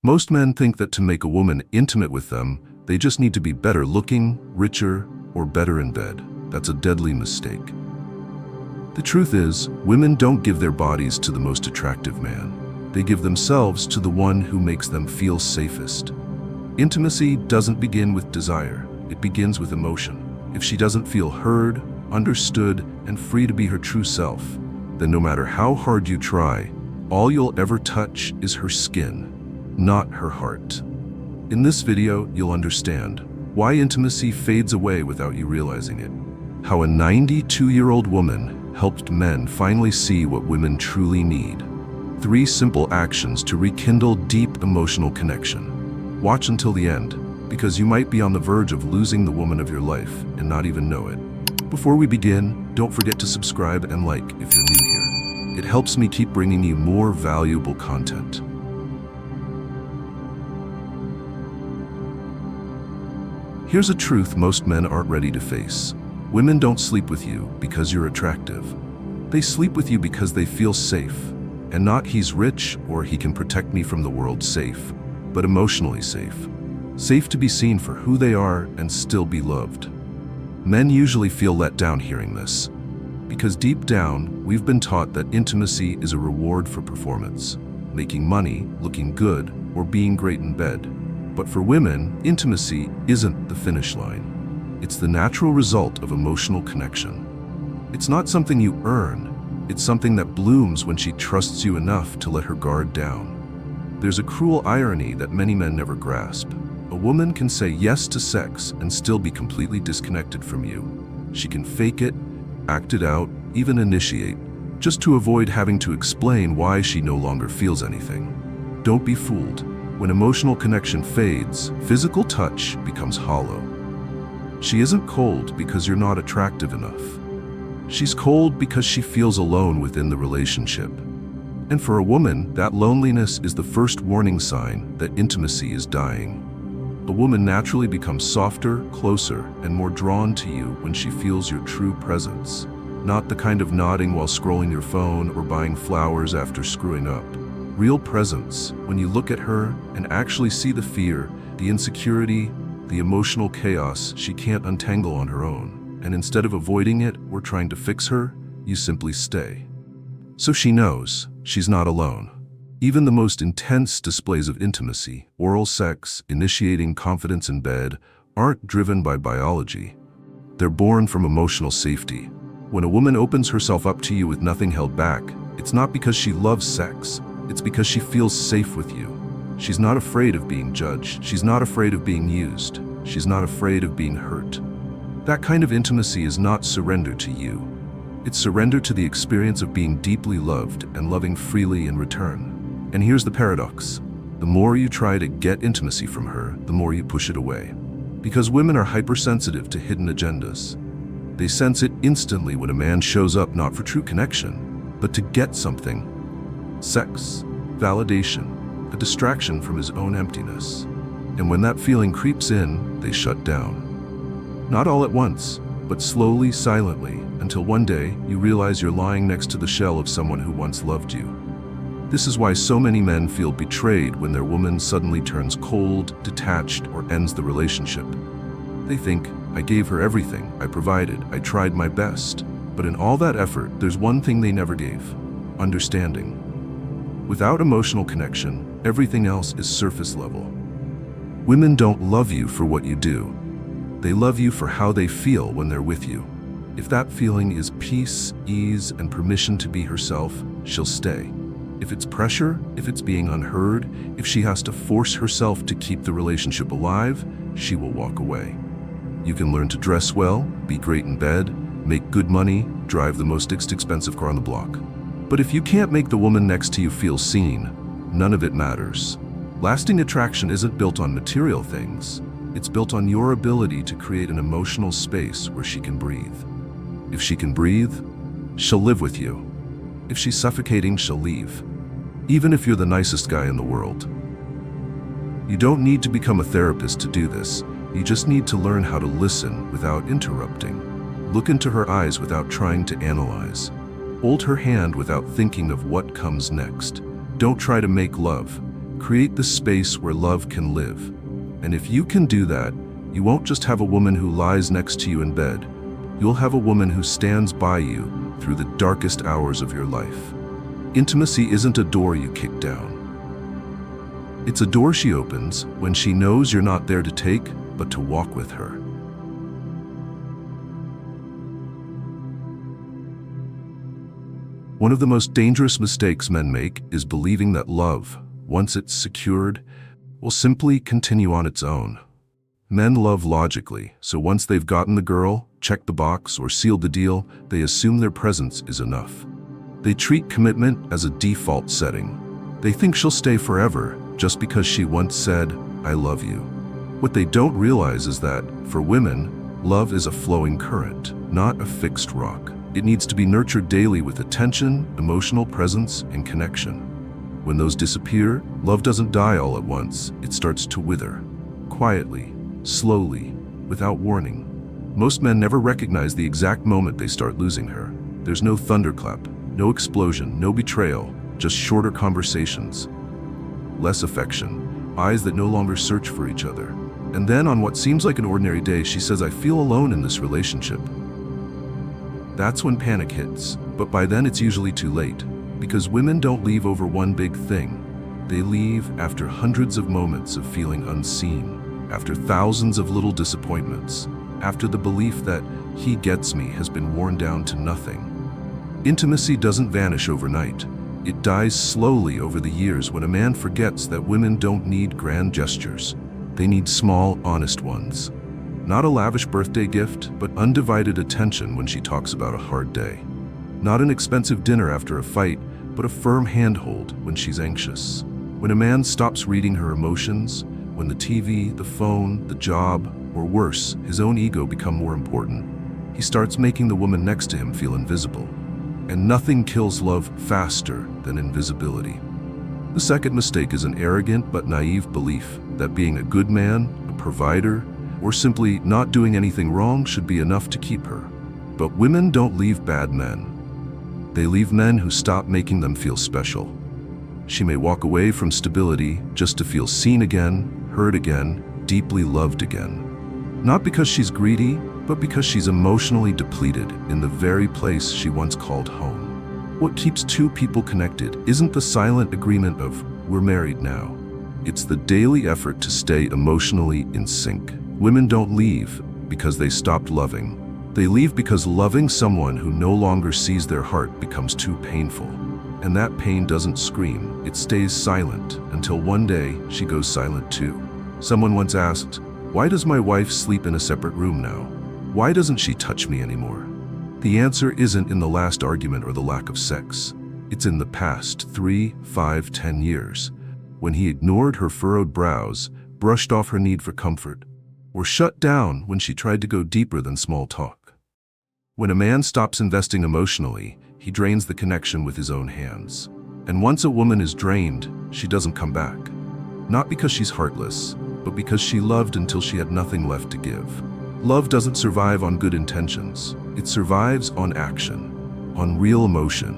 Most men think that to make a woman intimate with them, they just need to be better looking, richer, or better in bed. That's a deadly mistake. The truth is, women don't give their bodies to the most attractive man. They give themselves to the one who makes them feel safest. Intimacy doesn't begin with desire. It begins with emotion. If she doesn't feel heard, understood, and free to be her true self, then no matter how hard you try, all you'll ever touch is her skin, not her heart. In this video, you'll understand why intimacy fades away without you realizing it. How a 92-year-old woman helped men finally see what women truly need. 3 simple actions to rekindle deep emotional connection. Watch until the end, because you might be on the verge of losing the woman of your life and not even know it. Before we begin, don't forget to subscribe and like if you're new here. It helps me keep bringing you more valuable content. Here's a truth most men aren't ready to face. Women don't sleep with you because you're attractive. They sleep with you because they feel safe, and not he's rich or he can protect me from the world safe, but emotionally safe. Safe to be seen for who they are and still be loved. Men usually feel let down hearing this, because deep down, we've been taught that intimacy is a reward for performance, making money, looking good, or being great in bed. But for women, intimacy isn't the finish line. It's the natural result of emotional connection. It's not something you earn. It's something that blooms when she trusts you enough to let her guard down. There's a cruel irony that many men never grasp. A woman can say yes to sex and still be completely disconnected from you. She can fake it, act it out, even initiate, just to avoid having to explain why she no longer feels anything. Don't be fooled. When emotional connection fades, physical touch becomes hollow. She isn't cold because you're not attractive enough. She's cold because she feels alone within the relationship. And for a woman, that loneliness is the first warning sign that intimacy is dying. A woman naturally becomes softer, closer, and more drawn to you when she feels your true presence, not the kind of nodding while scrolling your phone or buying flowers after screwing up. Real presence, when you look at her and actually see the fear, the insecurity, the emotional chaos she can't untangle on her own. And instead of avoiding it or trying to fix her, you simply stay. So she knows she's not alone. Even the most intense displays of intimacy, oral sex, initiating confidence in bed, aren't driven by biology. They're born from emotional safety. When a woman opens herself up to you with nothing held back, it's not because she loves sex. It's because she feels safe with you. She's not afraid of being judged. She's not afraid of being used. She's not afraid of being hurt. That kind of intimacy is not surrender to you. It's surrender to the experience of being deeply loved and loving freely in return. And here's the paradox. The more you try to get intimacy from her, the more you push it away. Because women are hypersensitive to hidden agendas. They sense it instantly when a man shows up not for true connection, but to get something. Sex, validation, a distraction from his own emptiness. And when that feeling creeps in, they shut down. Not all at once, but slowly, silently, until one day you realize you're lying next to the shell of someone who once loved you. This is why so many men feel betrayed when their woman suddenly turns cold, detached, or ends the relationship. They think, I gave her everything, I provided, I tried my best. But in all that effort, there's one thing they never gave: understanding. Without emotional connection, everything else is surface level. Women don't love you for what you do. They love you for how they feel when they're with you. If that feeling is peace, ease, and permission to be herself, she'll stay. If it's pressure, if it's being unheard, if she has to force herself to keep the relationship alive, she will walk away. You can learn to dress well, be great in bed, make good money, drive the most expensive car on the block. But if you can't make the woman next to you feel seen, none of it matters. Lasting attraction isn't built on material things. It's built on your ability to create an emotional space where she can breathe. If she can breathe, she'll live with you. If she's suffocating, she'll leave. Even if you're the nicest guy in the world. You don't need to become a therapist to do this. You just need to learn how to listen without interrupting. Look into her eyes without trying to analyze. Hold her hand without thinking of what comes next. Don't try to make love. Create the space where love can live. And if you can do that, you won't just have a woman who lies next to you in bed. You'll have a woman who stands by you through the darkest hours of your life. Intimacy isn't a door you kick down. It's a door she opens when she knows you're not there to take, but to walk with her. One of the most dangerous mistakes men make is believing that love, once it's secured, will simply continue on its own. Men love logically, so once they've gotten the girl, checked the box, or sealed the deal, they assume their presence is enough. They treat commitment as a default setting. They think she'll stay forever just because she once said, "I love you." What they don't realize is that, for women, love is a flowing current, not a fixed rock. It needs to be nurtured daily with attention, emotional presence, and connection. When those disappear, love doesn't die all at once. It starts to wither, quietly, slowly, without warning. Most men never recognize the exact moment they start losing her. There's no thunderclap, no explosion, no betrayal, just shorter conversations. Less affection, eyes that no longer search for each other. And then on what seems like an ordinary day, she says, "I feel alone in this relationship." That's when panic hits, but by then it's usually too late. Because women don't leave over one big thing. They leave after hundreds of moments of feeling unseen, after thousands of little disappointments, after the belief that "he gets me" has been worn down to nothing. Intimacy doesn't vanish overnight. It dies slowly over the years when a man forgets that women don't need grand gestures. They need small, honest ones. Not a lavish birthday gift, but undivided attention when she talks about a hard day. Not an expensive dinner after a fight, but a firm handhold when she's anxious. When a man stops reading her emotions, when the TV, the phone, the job, or worse, his own ego become more important, he starts making the woman next to him feel invisible. And nothing kills love faster than invisibility. The second mistake is an arrogant but naive belief that being a good man, a provider, or simply not doing anything wrong should be enough to keep her. But women don't leave bad men. They leave men who stop making them feel special. She may walk away from stability just to feel seen again, heard again, deeply loved again. Not because she's greedy, but because she's emotionally depleted in the very place she once called home. What keeps two people connected isn't the silent agreement of "we're married now." It's the daily effort to stay emotionally in sync. Women don't leave because they stopped loving. They leave because loving someone who no longer sees their heart becomes too painful. And that pain doesn't scream, it stays silent until one day she goes silent too. Someone once asked, "Why does my wife sleep in a separate room now? Why doesn't she touch me anymore?" The answer isn't in the last argument or the lack of sex. It's in the past 3, 5, 10 years, when he ignored her furrowed brows, brushed off her need for comfort, or shut down when she tried to go deeper than small talk. When a man stops investing emotionally, he drains the connection with his own hands. And once a woman is drained, she doesn't come back. Not because she's heartless, but because she loved until she had nothing left to give. Love doesn't survive on good intentions. It survives on action, on real emotion,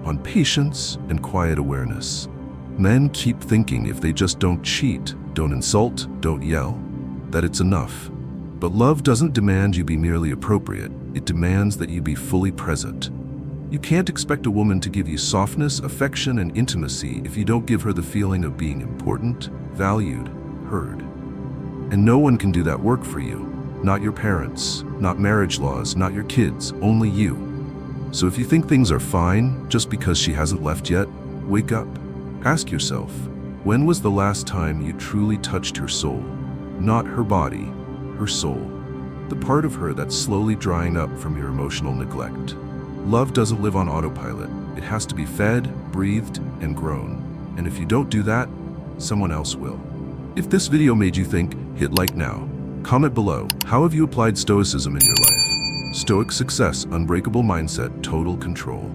on patience and quiet awareness. Men keep thinking if they just don't cheat, don't insult, don't yell, that it's enough. But love doesn't demand you be merely appropriate. It demands that you be fully present. You can't expect a woman to give you softness, affection, and intimacy if you don't give her the feeling of being important, valued, heard. And no one can do that work for you. Not your parents, not marriage laws, not your kids, only you. So if you think things are fine just because she hasn't left yet, wake up. Ask yourself, when was the last time you truly touched her soul? Not her body, her soul. The part of her that's slowly drying up from your emotional neglect. Love doesn't live on autopilot. It has to be fed, breathed, and grown. And if you don't do that, someone else will. If this video made you think, hit like now. Comment below, how have you applied Stoicism in your life? Stoic Success, unbreakable mindset, total control.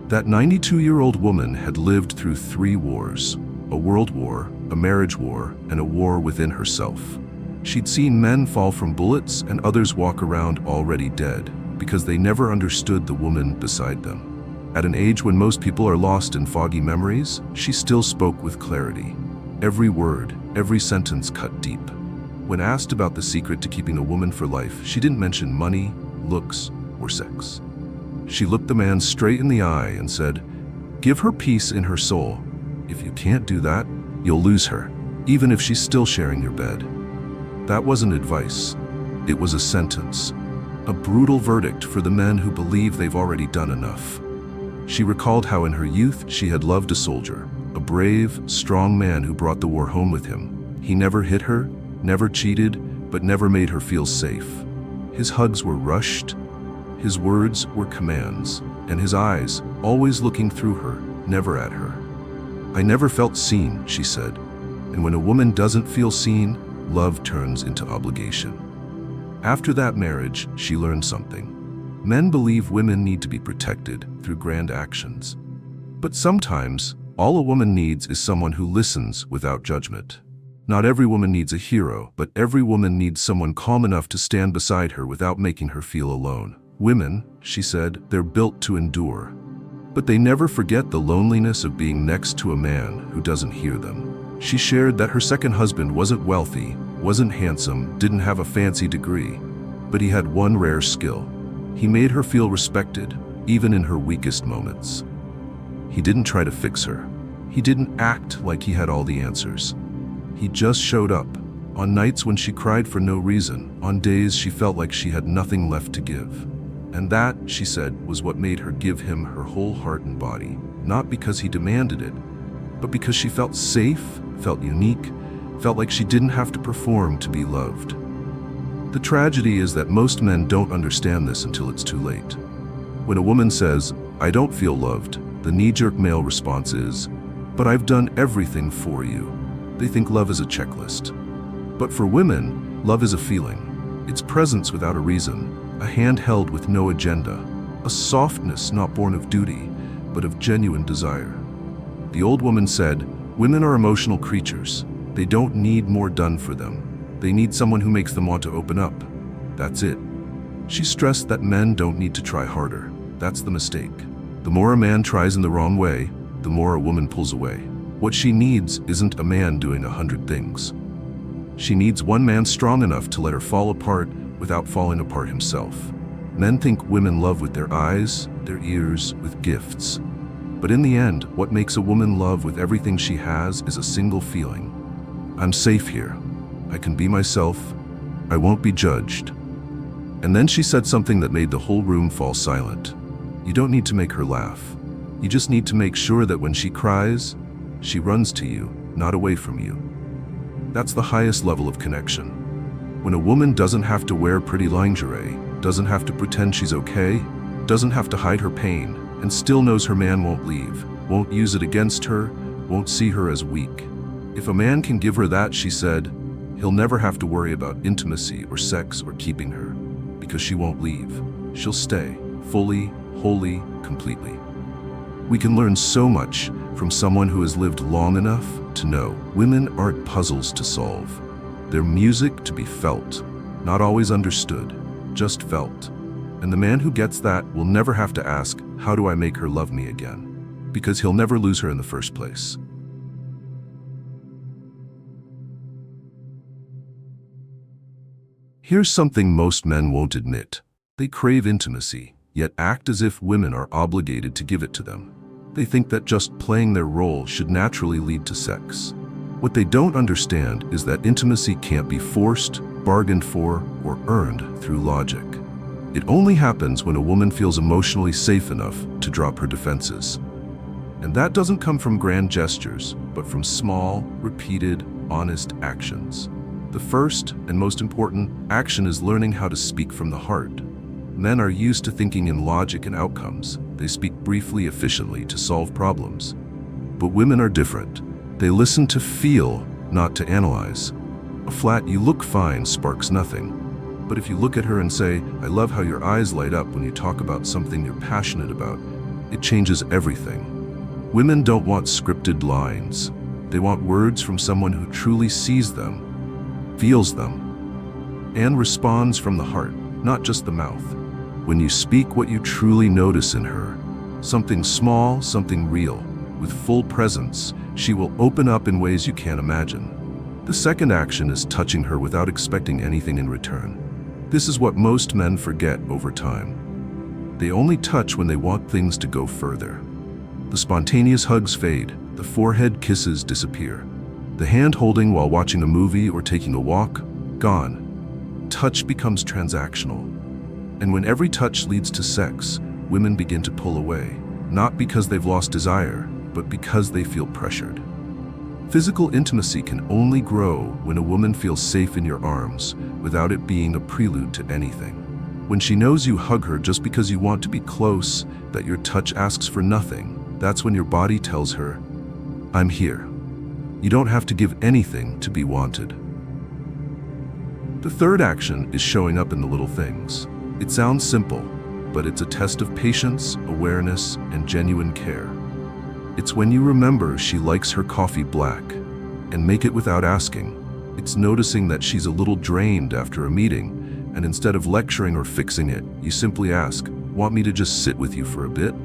That 92-year-old woman had lived through 3 wars, a world war, a marriage war, and a war within herself. She'd seen men fall from bullets and others walk around already dead because they never understood the woman beside them. At an age when most people are lost in foggy memories, she still spoke with clarity. Every word, every sentence cut deep. When asked about the secret to keeping a woman for life, she didn't mention money, looks, or sex. She looked the man straight in the eye and said, "Give her peace in her soul. If you can't do that, you'll lose her, even if she's still sharing your bed." That wasn't advice. It was a sentence. A brutal verdict for the men who believe they've already done enough. She recalled how in her youth she had loved a soldier, a brave, strong man who brought the war home with him. He never hit her, never cheated, but never made her feel safe. His hugs were rushed, his words were commands, and his eyes, always looking through her, never at her. "I never felt seen," she said. And when a woman doesn't feel seen, love turns into obligation. After that marriage, she learned something. Men believe women need to be protected through grand actions. But sometimes, all a woman needs is someone who listens without judgment. Not every woman needs a hero, but every woman needs someone calm enough to stand beside her without making her feel alone. Women, she said, they're built to endure. But they never forget the loneliness of being next to a man who doesn't hear them. She shared that her second husband wasn't wealthy, wasn't handsome, didn't have a fancy degree, but he had one rare skill. He made her feel respected, even in her weakest moments. He didn't try to fix her. He didn't act like he had all the answers. He just showed up, on nights when she cried for no reason, on days she felt like she had nothing left to give. And that, she said, was what made her give him her whole heart and body, not because he demanded it, but because she felt safe, felt unique, felt like she didn't have to perform to be loved. The tragedy is that most men don't understand this until it's too late. When a woman says, "I don't feel loved," the knee-jerk male response is, "But I've done everything for you." They think love is a checklist. But for women, love is a feeling. It's presence without a reason, a hand held with no agenda, a softness not born of duty, but of genuine desire. The old woman said, "Women are emotional creatures. They don't need more done for them. They need someone who makes them want to open up. That's it." She stressed that men don't need to try harder. That's the mistake. The more a man tries in the wrong way, the more a woman pulls away. What she needs isn't a man doing 100 things. She needs one man strong enough to let her fall apart without falling apart himself. Men think women love with their eyes, their ears, with gifts. But in the end, what makes a woman love with everything she has is a single feeling. I'm safe here. I can be myself. I won't be judged. And then she said something that made the whole room fall silent. You don't need to make her laugh. You just need to make sure that when she cries, she runs to you, not away from you. That's the highest level of connection. When a woman doesn't have to wear pretty lingerie, doesn't have to pretend she's okay, doesn't have to hide her pain, and still knows her man won't leave, won't use it against her, won't see her as weak. If a man can give her that, she said, he'll never have to worry about intimacy or sex or keeping her, because she won't leave. She'll stay, fully, wholly, completely. We can learn so much from someone who has lived long enough to know women aren't puzzles to solve. They're music to be felt, not always understood, just felt. And the man who gets that will never have to ask, how do I make her love me again? Because he'll never lose her in the first place. Here's something most men won't admit. They crave intimacy, yet act as if women are obligated to give it to them. They think that just playing their role should naturally lead to sex. What they don't understand is that intimacy can't be forced, bargained for, or earned through logic. It only happens when a woman feels emotionally safe enough to drop her defenses. And that doesn't come from grand gestures, but from small, repeated, honest actions. The first and most important action is learning how to speak from the heart. Men are used to thinking in logic and outcomes. They speak briefly, efficiently to solve problems. But women are different. They listen to feel, not to analyze. A flat "you look fine" sparks nothing. But if you look at her and say, "I love how your eyes light up when you talk about something you're passionate about," it changes everything. Women don't want scripted lines. They want words from someone who truly sees them, feels them, and responds from the heart, not just the mouth. When you speak what you truly notice in her, Something small, something real. With full presence, she will open up in ways you can't imagine. The second action is touching her without expecting anything in return. This is what most men forget over time. They only touch when they want things to go further. The spontaneous hugs fade, the forehead kisses disappear. The hand holding while watching a movie or taking a walk, gone. Touch becomes transactional. And when every touch leads to sex, women begin to pull away, not because they've lost desire, but because they feel pressured. Physical intimacy can only grow when a woman feels safe in your arms, without it being a prelude to anything. When she knows you hug her just because you want to be close, that your touch asks for nothing, that's when your body tells her, "I'm here." You don't have to give anything to be wanted. The third action is showing up in the little things. It sounds simple, but it's a test of patience, awareness, and genuine care. It's when you remember she likes her coffee black, and make it without asking. It's noticing that she's a little drained after a meeting, and instead of lecturing or fixing it, you simply ask, "Want me to just sit with you for a bit?"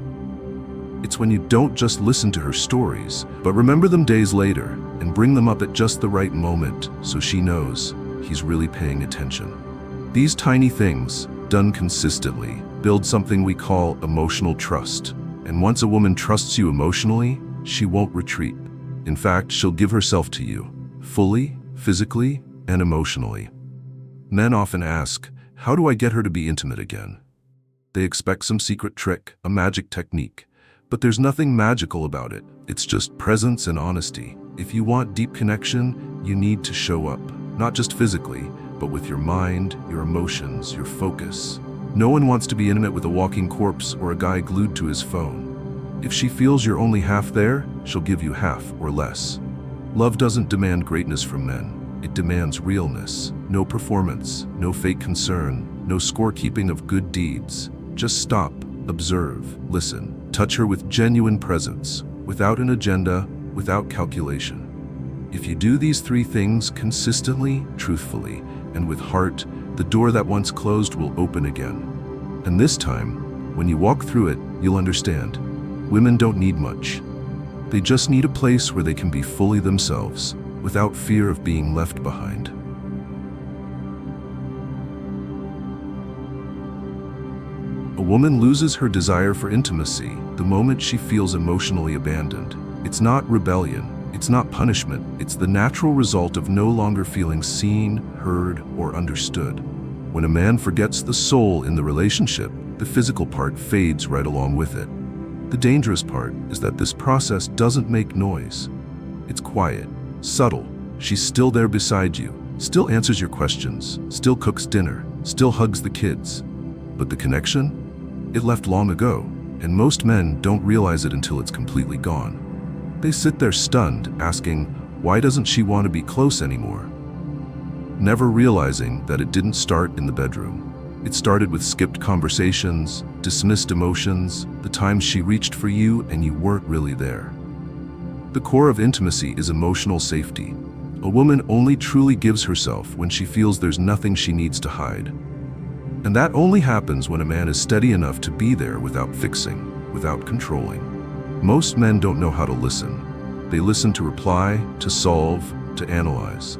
It's when you don't just listen to her stories, but remember them days later and bring them up at just the right moment so she knows he's really paying attention. These tiny things, done consistently, build something we call emotional trust. And once a woman trusts you emotionally, she won't retreat. In fact, she'll give herself to you, fully, physically, and emotionally. Men often ask, how do I get her to be intimate again? They expect some secret trick, a magic technique. But there's nothing magical about it. It's just presence and honesty. If you want deep connection, you need to show up, not just physically, but with your mind, your emotions, your focus. No one wants to be intimate with a walking corpse or a guy glued to his phone. If she feels you're only half there, she'll give you half or less. Love doesn't demand greatness from men. It demands realness. No performance, no fake concern, no scorekeeping of good deeds. Just stop, observe, listen. Touch her with genuine presence, without an agenda, without calculation. If you do these three things consistently, truthfully, and with heart, the door that once closed will open again. And this time, when you walk through it, you'll understand. Women don't need much. They just need a place where they can be fully themselves, without fear of being left behind. A woman loses her desire for intimacy the moment she feels emotionally abandoned. It's not rebellion, it's not punishment, it's the natural result of no longer feeling seen, heard, or understood. When a man forgets the soul in the relationship, the physical part fades right along with it. The dangerous part is that this process doesn't make noise. It's quiet, subtle. She's still there beside you, still answers your questions, still cooks dinner, still hugs the kids. But the connection? It left long ago, and most men don't realize it until it's completely gone. They sit there stunned, asking, why doesn't she want to be close anymore? Never realizing that it didn't start in the bedroom. It started with skipped conversations, dismissed emotions, the times she reached for you and you weren't really there. The core of intimacy is emotional safety. A woman only truly gives herself when she feels there's nothing she needs to hide. And that only happens when a man is steady enough to be there without fixing, without controlling. Most men don't know how to listen. They listen to reply, to solve, to analyze.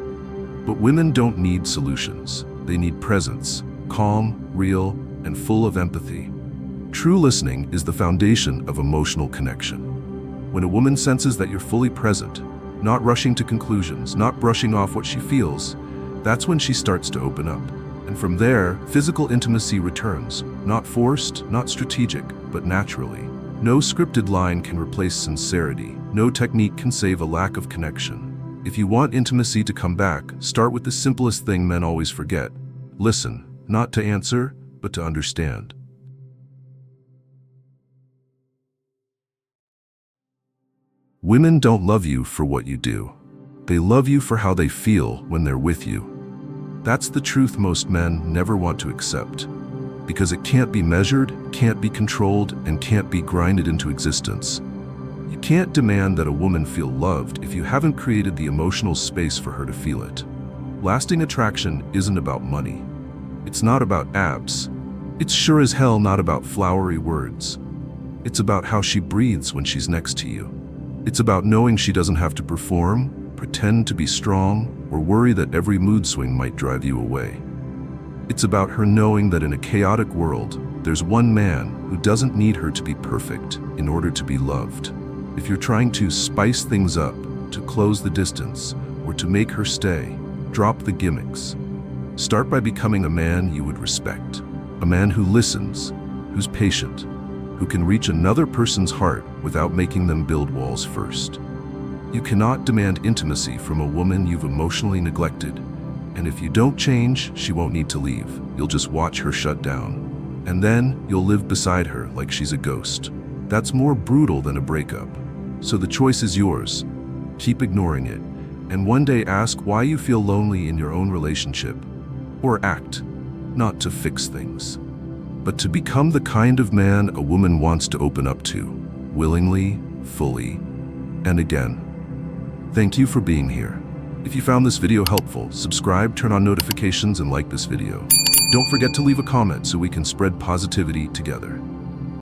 But women don't need solutions. They need presence, calm, real, and full of empathy. True listening is the foundation of emotional connection. When a woman senses that you're fully present, not rushing to conclusions, not brushing off what she feels, that's when she starts to open up. And from there, physical intimacy returns, not forced, not strategic, but naturally. No scripted line can replace sincerity. No technique can save a lack of connection. If you want intimacy to come back, start with the simplest thing men always forget. Listen, not to answer, but to understand. Women don't love you for what you do. They love you for how they feel when they're with you. That's the truth most men never want to accept, because it can't be measured, can't be controlled, and can't be grinded into existence. You can't demand that a woman feel loved if you haven't created the emotional space for her to feel it. Lasting attraction isn't about money. It's not about abs. It's sure as hell not about flowery words. It's about how she breathes when she's next to you. It's about knowing she doesn't have to perform, pretend to be strong, or worry that every mood swing might drive you away. It's about her knowing that in a chaotic world, there's one man who doesn't need her to be perfect in order to be loved. If you're trying to spice things up, to close the distance, or to make her stay, drop the gimmicks. Start by becoming a man you would respect. A man who listens, who's patient, who can reach another person's heart without making them build walls first. You cannot demand intimacy from a woman you've emotionally neglected, and if you don't change, she won't need to leave. You'll just watch her shut down. And then you'll live beside her like she's a ghost. That's more brutal than a breakup. So the choice is yours. Keep ignoring it, and one day ask why you feel lonely in your own relationship, or act, not to fix things, but to become the kind of man a woman wants to open up to, willingly, fully, and again. Thank you for being here. If you found this video helpful, subscribe, turn on notifications, and like this video. Don't forget to leave a comment so we can spread positivity together.